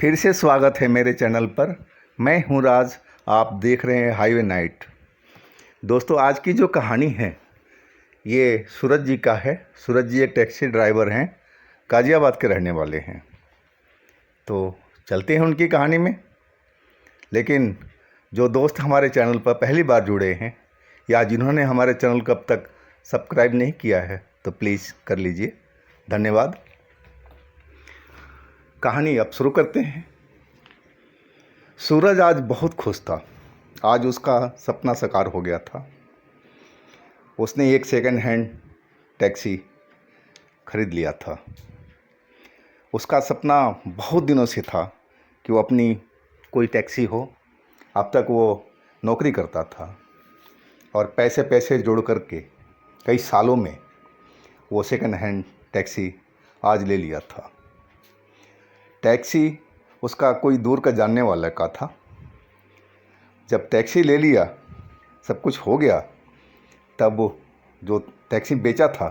फिर से स्वागत है मेरे चैनल पर। मैं हूं राज, आप देख रहे हैं हाईवे नाइट। दोस्तों, आज की जो कहानी है ये सूरज जी का है। सूरज जी एक टैक्सी ड्राइवर हैं, गाज़ियाबाद के रहने वाले हैं। तो चलते हैं उनकी कहानी में। लेकिन जो दोस्त हमारे चैनल पर पहली बार जुड़े हैं या जिन्होंने हमारे चैनल को अब तक सब्सक्राइब नहीं किया है तो प्लीज़ कर लीजिए, धन्यवाद। कहानी अब शुरू करते हैं। सूरज आज बहुत खुश था। आज उसका सपना साकार हो गया था। उसने एक सेकंड हैंड टैक्सी खरीद लिया था। उसका सपना बहुत दिनों से था कि वो अपनी कोई टैक्सी हो। अब तक वो नौकरी करता था और पैसे पैसे जोड़ करके कई सालों में वो सेकंड हैंड टैक्सी आज ले लिया था। टैक्सी उसका कोई दूर का जानने वाला का था। जब टैक्सी ले लिया, सब कुछ हो गया, तब वो जो टैक्सी बेचा था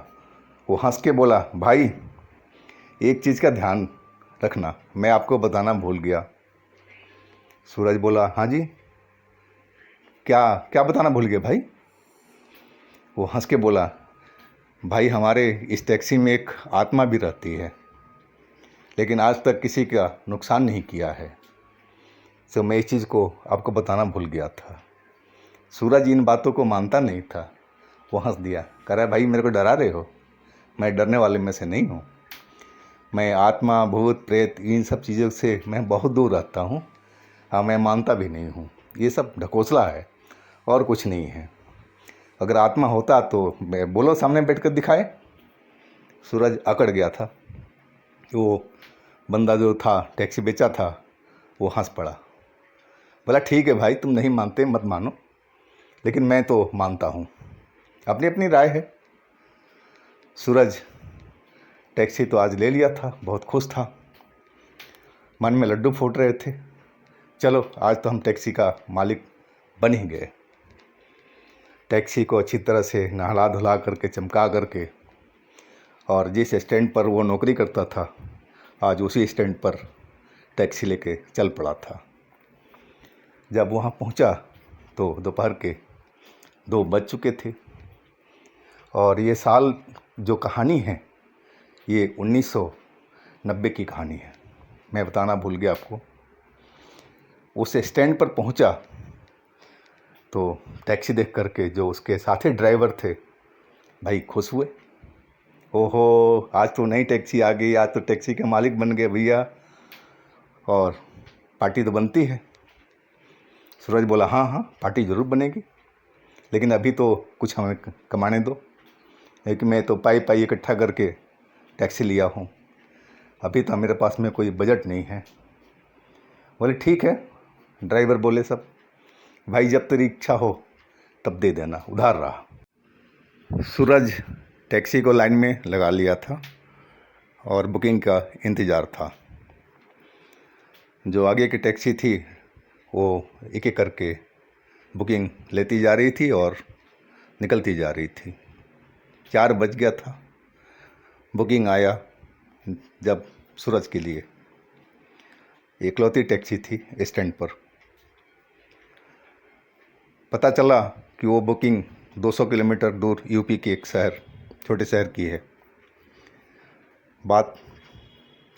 वो हंस के बोला, भाई एक चीज़ का ध्यान रखना, मैं आपको बताना भूल गया। सूरज बोला, हाँ जी, क्या क्या बताना भूल गए भाई? वो हंस के बोला, भाई हमारे इस टैक्सी में एक आत्मा भी रहती है, लेकिन आज तक किसी का नुकसान नहीं किया है। तो मैं इस चीज़ को आपको बताना भूल गया था। सूरज इन बातों को मानता नहीं था। वो हंस दिया, कह रहा है, भाई मेरे को डरा रहे हो? मैं डरने वाले में से नहीं हूँ। मैं आत्मा, भूत, प्रेत, इन सब चीज़ों से मैं बहुत दूर रहता हूँ। हाँ, मैं मानता भी नहीं हूँ। ये सब ढकोसला है और कुछ नहीं है। अगर आत्मा होता तो मैं बोलो, सामने बैठ कर दिखाए। सूरज अकड़ गया था। वो बंदा जो था, टैक्सी बेचा था, वो हंस पड़ा। बोला, ठीक है भाई, तुम नहीं मानते मत मानो, लेकिन मैं तो मानता हूँ। अपनी अपनी राय है। सूरज टैक्सी तो आज ले लिया था, बहुत खुश था, मन में लड्डू फूट रहे थे। चलो, आज तो हम टैक्सी का मालिक बन ही गए। टैक्सी को अच्छी तरह से नहला धुला करके, चमका करके, और जिस स्टैंड पर वो नौकरी करता था आज उसी स्टैंड पर टैक्सी लेके चल पड़ा था। जब वहाँ पहुँचा तो दोपहर के 2 बज चुके थे। और ये साल जो कहानी है ये 1990 की कहानी है। मैं बताना भूल गया आपको। उस स्टैंड पर पहुंचा तो टैक्सी देख करके जो उसके साथी ड्राइवर थे, भाई खुश हुए। ओहो, आज तो नई टैक्सी आ गई, आज तो टैक्सी के मालिक बन गए भैया, और पार्टी तो बनती है। सूरज बोला, हाँ हाँ, पार्टी ज़रूर बनेगी, लेकिन अभी तो कुछ हमें कमाने दो। लेकिन मैं तो पाई पाई इकट्ठा करके टैक्सी लिया हूँ, अभी तो मेरे पास में कोई बजट नहीं है। बोले, ठीक है। ड्राइवर बोले, सब भाई जब तेरी इच्छा हो तब दे देना, उधार रहा। सूरज टैक्सी को लाइन में लगा लिया था और बुकिंग का इंतज़ार था। जो आगे की टैक्सी थी वो एक एक करके बुकिंग लेती जा रही थी और निकलती जा रही थी। 4 बज गया था। बुकिंग आया जब सूरज के लिए इकलौती टैक्सी थी स्टैंड पर। पता चला कि वो बुकिंग 200 किलोमीटर दूर यूपी के एक शहर, छोटे शहर की है। बात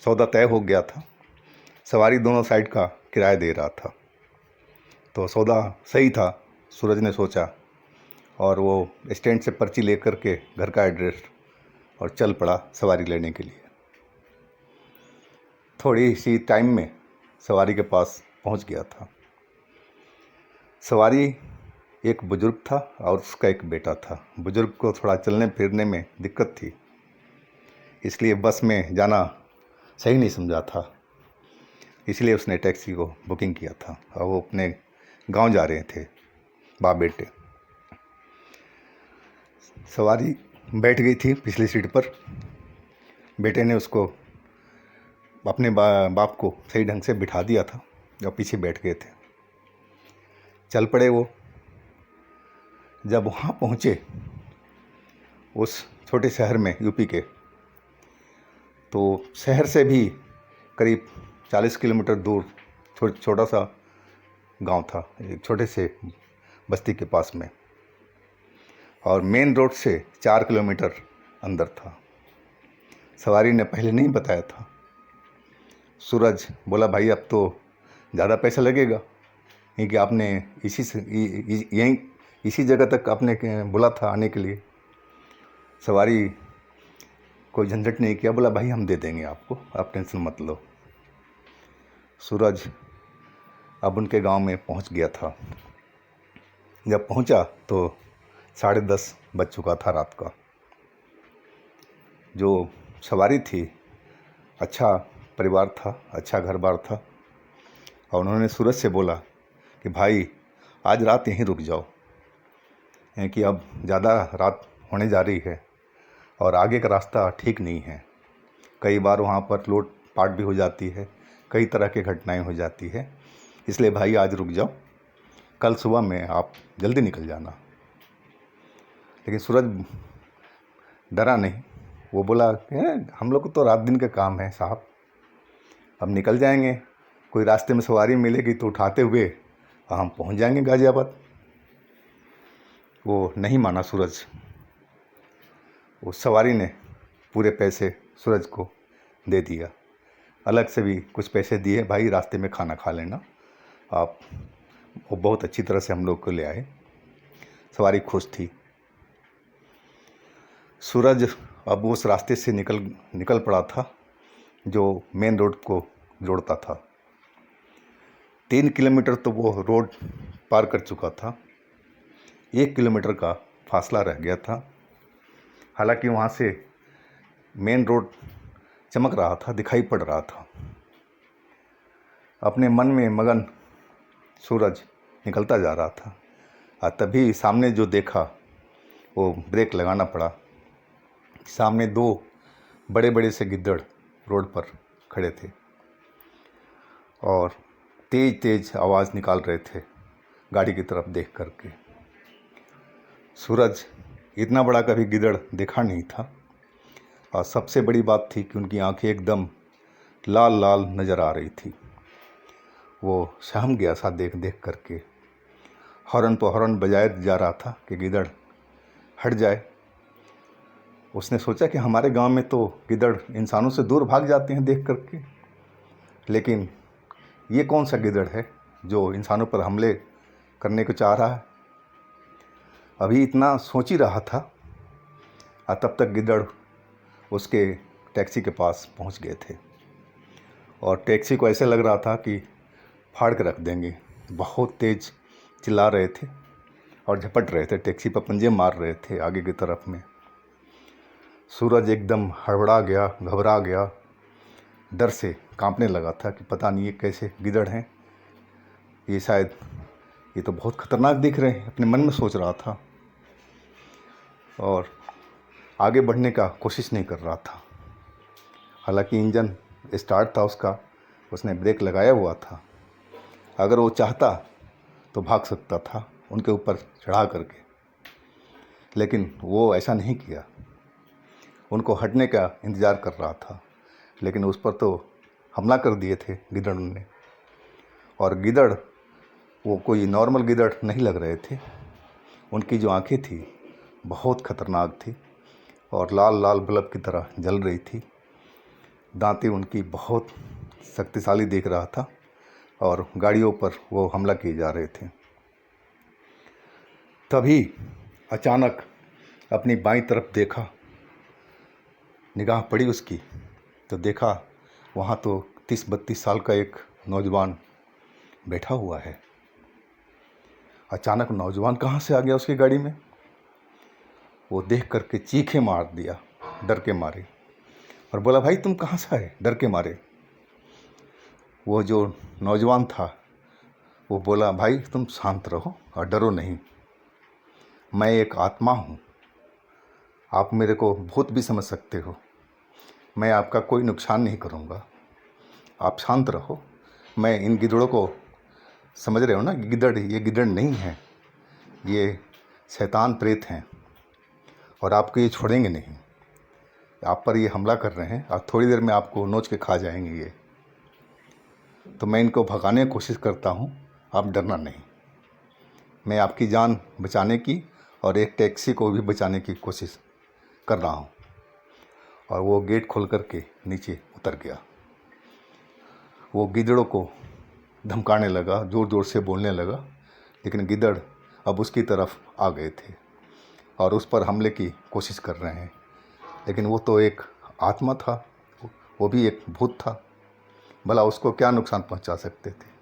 सौदा तय हो गया था। सवारी दोनों साइड का किराया दे रहा था, तो सौदा सही था, सूरज ने सोचा। और वो स्टैंड से पर्ची लेकर के घर का एड्रेस और चल पड़ा सवारी लेने के लिए। थोड़ी सी टाइम में सवारी के पास पहुंच गया था। सवारी एक बुजुर्ग था और उसका एक बेटा था। बुजुर्ग को थोड़ा चलने फिरने में दिक्कत थी, इसलिए बस में जाना सही नहीं समझा था, इसलिए उसने टैक्सी को बुकिंग किया था और वो अपने गांव जा रहे थे, बाप बेटे। सवारी बैठ गई थी पिछली सीट पर। बेटे ने उसको अपने बाप को सही ढंग से बिठा दिया था और पीछे बैठ गए थे। चल पड़े वो। जब वहाँ पहुँचे उस छोटे शहर में यूपी के, तो शहर से भी करीब 40 किलोमीटर दूर छोटा सा गांव था, एक छोटे से बस्ती के पास में, और मेन रोड से 4 किलोमीटर अंदर था। सवारी ने पहले नहीं बताया था। सूरज बोला, भाई अब तो ज़्यादा पैसा लगेगा, क्योंकि आपने यहीं इसी जगह तक आपने बोला था आने के लिए। सवारी कोई झंझट नहीं किया, बोला भाई हम दे देंगे आपको, आप टेंशन मत लो। सूरज अब उनके गांव में पहुंच गया था। जब पहुंचा तो 10:30 बज चुका था रात का। जो सवारी थी, अच्छा परिवार था, अच्छा घर बार था, और उन्होंने सूरज से बोला कि भाई आज रात यहीं रुक जाओ, कि अब ज़्यादा रात होने जा रही है और आगे का रास्ता ठीक नहीं है। कई बार वहाँ पर लूट पाट भी हो जाती है, कई तरह की घटनाएं हो जाती है, इसलिए भाई आज रुक जाओ, कल सुबह में आप जल्दी निकल जाना। लेकिन सूरज डरा नहीं, वो बोला हम लोग को तो रात दिन का काम है साहब, अब निकल जाएंगे, कोई रास्ते में सवारी मिलेगी तो उठाते हुए हम पहुंच जाएंगे गाज़ियाबाद। वो नहीं माना सूरज। उस सवारी ने पूरे पैसे सूरज को दे दिया, अलग से भी कुछ पैसे दिए, भाई रास्ते में खाना खा लेना आप। वो बहुत अच्छी तरह से हम लोग को ले आए, सवारी खुश थी। सूरज अब उस रास्ते से निकल पड़ा था जो मेन रोड को जोड़ता था। 3 किलोमीटर तो वो रोड पार कर चुका था, 1 किलोमीटर का फासला रह गया था। हालांकि वहाँ से मेन रोड चमक रहा था, दिखाई पड़ रहा था। अपने मन में मगन सूरज निकलता जा रहा था, और तभी सामने जो देखा वो ब्रेक लगाना पड़ा। सामने 2 बड़े बड़े से गिद्दड़ रोड पर खड़े थे और तेज़ तेज़ आवाज़ निकाल रहे थे गाड़ी की तरफ देख करके। सूरज इतना बड़ा कभी गिद्दड़ देखा नहीं था, और सबसे बड़ी बात थी कि उनकी आंखें एकदम लाल लाल नज़र आ रही थी। वो सहम गया सा देख देख करके, हॉर्न पर हॉर्न बजाया जा रहा था कि गिद्दड़ हट जाए। उसने सोचा कि हमारे गांव में तो गिद्दड़ इंसानों से दूर भाग जाते हैं देख करके, लेकिन ये कौन सा गिद्दड़ है जो इंसानों पर हमले करने को चाह रहा है। अभी इतना सोच ही रहा था, और तब तक गिद्दड़ उसके टैक्सी के पास पहुंच गए थे, और टैक्सी को ऐसे लग रहा था कि फाड़ के रख देंगे। बहुत तेज़ चिल्ला रहे थे और झपट रहे थे, टैक्सी पर पंजे मार रहे थे आगे की तरफ में। सूरज एकदम हड़बड़ा गया, घबरा गया, डर से कांपने लगा था कि पता नहीं ये कैसे गिद्दड़ हैं, ये शायद ये तो बहुत ख़तरनाक दिख रहे हैं, अपने मन में सोच रहा था, और आगे बढ़ने का कोशिश नहीं कर रहा था। हालांकि इंजन स्टार्ट था उसका, उसने ब्रेक लगाया हुआ था। अगर वो चाहता तो भाग सकता था उनके ऊपर चढ़ा करके, लेकिन वो ऐसा नहीं किया। उनको हटने का इंतज़ार कर रहा था, लेकिन उस पर तो हमला कर दिए थे गिद्दड़ ने। और गिद्दड़ वो कोई नॉर्मल गिद्दड़ नहीं लग रहे थे, उनकी जो आंखें थी बहुत ख़तरनाक थी और लाल लाल बल्ब की तरह जल रही थी। दांतें उनकी बहुत शक्तिशाली दिख रहा था, और गाड़ियों पर वो हमला किए जा रहे थे। तभी अचानक अपनी बाईं तरफ देखा, निगाह पड़ी उसकी, तो देखा वहाँ तो 30-32 साल का एक नौजवान बैठा हुआ है। अचानक नौजवान कहाँ से आ गया उसकी गाड़ी में, वो देख करके चीखें मार दिया डर के मारे, और बोला भाई तुम कहाँ से आए डर के मारे। वो जो नौजवान था वो बोला, भाई तुम शांत रहो और डरो नहीं, मैं एक आत्मा हूँ, आप मेरे को भूत भी समझ सकते हो, मैं आपका कोई नुकसान नहीं करूँगा, आप शांत रहो। मैं इन गिद्दड़ों को, समझ रहे हो ना, गिद्दड़, ये गिद्दड़ नहीं हैं, ये शैतान प्रेत हैं, और आपको ये छोड़ेंगे नहीं, आप पर ये हमला कर रहे हैं और थोड़ी देर में आपको नोच के खा जाएंगे ये। तो मैं इनको भगाने की कोशिश करता हूँ, आप डरना नहीं। मैं आपकी जान बचाने की और एक टैक्सी को भी बचाने की कोशिश कर रहा हूँ। और वो गेट खोल कर के नीचे उतर गया। वो गिद्धड़ों को धमकाने लगा, ज़ोर ज़ोर से बोलने लगा, लेकिन गिद्धड़ अब उसकी तरफ आ गए थे और उस पर हमले की कोशिश कर रहे हैं। लेकिन वो तो एक आत्मा था, वो भी एक भूत था, भला उसको क्या नुकसान पहुंचा सकते थे।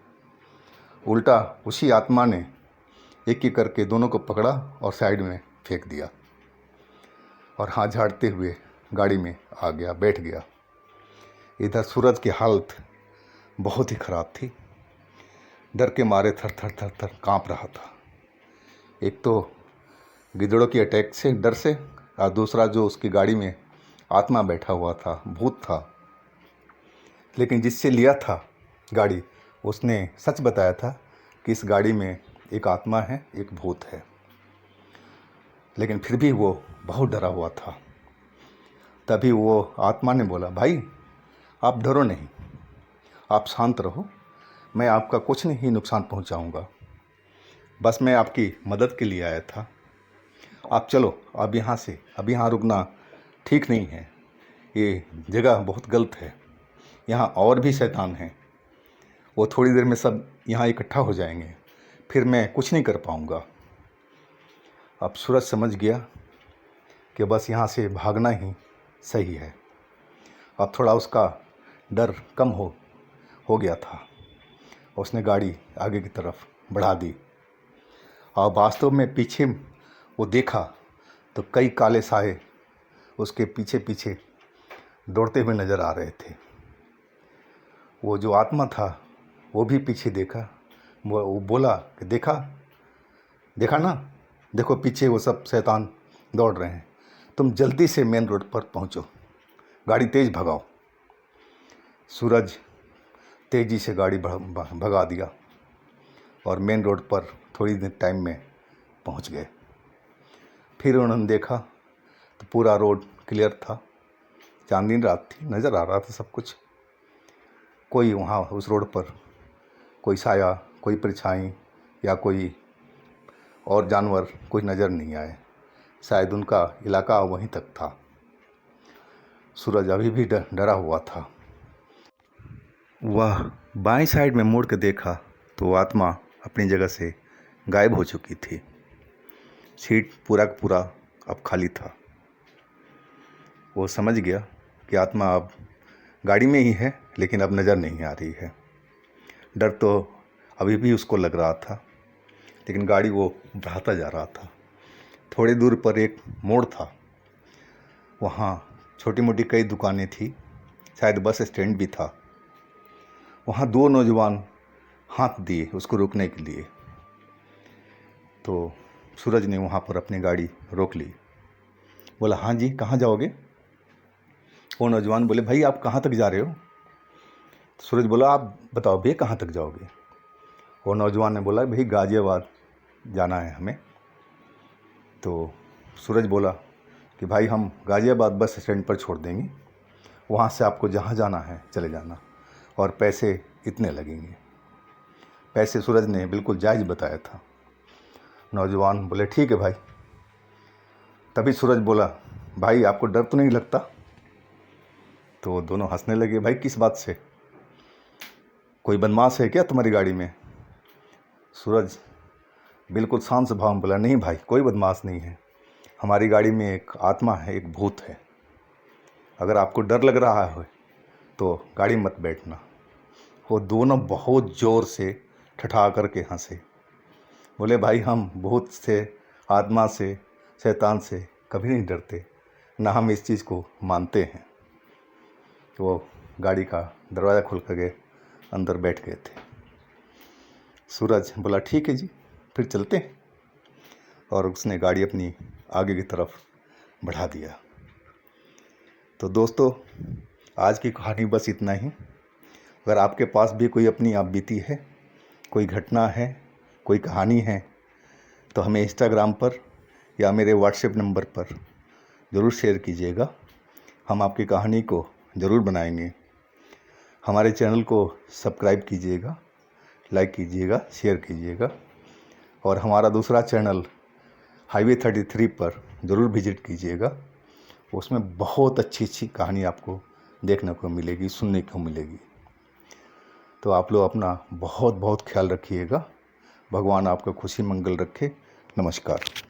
उल्टा उसी आत्मा ने एक एक करके दोनों को पकड़ा और साइड में फेंक दिया और हाथ झाड़ते हुए गाड़ी में आ गया, बैठ गया। इधर सूरज की हालत बहुत ही ख़राब थी, डर के मारे थर थर थर थर काँप रहा था। एक तो गिद्धड़ों की अटैक से डर से, और दूसरा जो उसकी गाड़ी में आत्मा बैठा हुआ था, भूत था। लेकिन जिससे लिया था गाड़ी, उसने सच बताया था कि इस गाड़ी में एक आत्मा है, एक भूत है। लेकिन फिर भी वो बहुत डरा हुआ था। तभी वो आत्मा ने बोला, भाई आप डरो नहीं, आप शांत रहो, मैं आपका कुछ नहीं नुकसान पहुंचाऊंगा, बस मैं आपकी मदद के लिए आया था। आप चलो अब यहाँ से, अब यहाँ रुकना ठीक नहीं है, ये जगह बहुत गलत है, यहाँ और भी शैतान हैं, वो थोड़ी देर में सब यहाँ इकट्ठा हो जाएंगे, फिर मैं कुछ नहीं कर पाऊँगा। अब सूरज समझ गया कि बस यहाँ से भागना ही सही है। अब थोड़ा उसका डर कम हो गया था। उसने गाड़ी आगे की तरफ बढ़ा दी और वास्तव में पीछे वो देखा तो कई काले साए उसके पीछे पीछे दौड़ते हुए नज़र आ रहे थे। वो जो आत्मा था वो भी पीछे देखा, वो बोला कि देखा ना, देखो पीछे वो सब शैतान दौड़ रहे हैं, तुम जल्दी से मेन रोड पर पहुंचो, गाड़ी तेज़ भगाओ। सूरज तेज़ी से गाड़ी भगा दिया और मेन रोड पर थोड़ी देर टाइम में पहुंच गए। फिर उन्होंने देखा तो पूरा रोड क्लियर था, चांदनी रात थी, नज़र आ रहा था सब कुछ। कोई वहाँ उस रोड पर कोई साया, कोई परछाई या कोई और जानवर कुछ नज़र नहीं आए। शायद उनका इलाका वहीं तक था। सूरज अभी भी डरा हुआ था। वह बाएं साइड में मुड़ के देखा तो आत्मा अपनी जगह से गायब हो चुकी थी। सीट पूरा का पूरा अब खाली था। वो समझ गया कि आत्मा अब गाड़ी में ही है, लेकिन अब नज़र नहीं आ रही है। डर तो अभी भी उसको लग रहा था, लेकिन गाड़ी वो बढ़ाता जा रहा था। थोड़ी दूर पर एक मोड़ था, वहाँ छोटी मोटी कई दुकानें थी, शायद बस स्टैंड भी था। वहाँ दो नौजवान हाथ दिए उसको रोकने के लिए, तो सूरज ने वहाँ पर अपनी गाड़ी रोक ली। बोला, हाँ जी, कहाँ जाओगे? वो नौजवान बोले, भाई आप कहाँ तक जा रहे हो? सूरज बोला, आप बताओ भैया कहाँ तक जाओगे? वो नौजवान ने बोला, भाई गाज़ियाबाद जाना है हमें। तो सूरज बोला कि भाई हम गाज़ियाबाद बस स्टैंड पर छोड़ देंगे, वहाँ से आपको जहाँ जाना है चले जाना, और पैसे इतने लगेंगे। पैसे सूरज ने बिल्कुल जायज़ बताया था। नौजवान बोले, ठीक है भाई। तभी सूरज बोला, भाई आपको डर तो नहीं लगता? तो दोनों हंसने लगे, भाई किस बात से, कोई बदमाश है क्या तुम्हारी गाड़ी में? सूरज बिल्कुल शांत स्वभाव में बोला, नहीं भाई, कोई बदमाश नहीं है, हमारी गाड़ी में एक आत्मा है, एक भूत है, अगर आपको डर लग रहा है तो गाड़ी मत बैठना। वो दोनों बहुत ज़ोर से ठठा करके हंसे। बोले, भाई हम भूत से, आत्मा से, शैतान से कभी नहीं डरते, ना हम इस चीज़ को मानते हैं। तो वो गाड़ी का दरवाज़ा खोल करके अंदर बैठ गए थे। सूरज बोला, ठीक है जी, फिर चलते हैं, और उसने गाड़ी अपनी आगे की तरफ बढ़ा दिया। तो दोस्तों, आज की कहानी बस इतना ही। अगर आपके पास भी कोई अपनी आप बीती है, कोई घटना है, कोई कहानी है, तो हमें इंस्टाग्राम पर या मेरे व्हाट्सएप नंबर पर ज़रूर शेयर कीजिएगा। हम आपकी कहानी को ज़रूर बनाएंगे। हमारे चैनल को सब्सक्राइब कीजिएगा, लाइक कीजिएगा, शेयर कीजिएगा। और हमारा दूसरा चैनल हाईवे 33 पर ज़रूर विज़िट कीजिएगा। उसमें बहुत अच्छी अच्छी कहानी आपको देखने को मिलेगी, सुनने को मिलेगी। तो आप लोग अपना बहुत बहुत ख्याल रखिएगा। भगवान आपका खुशी मंगल रखे। नमस्कार।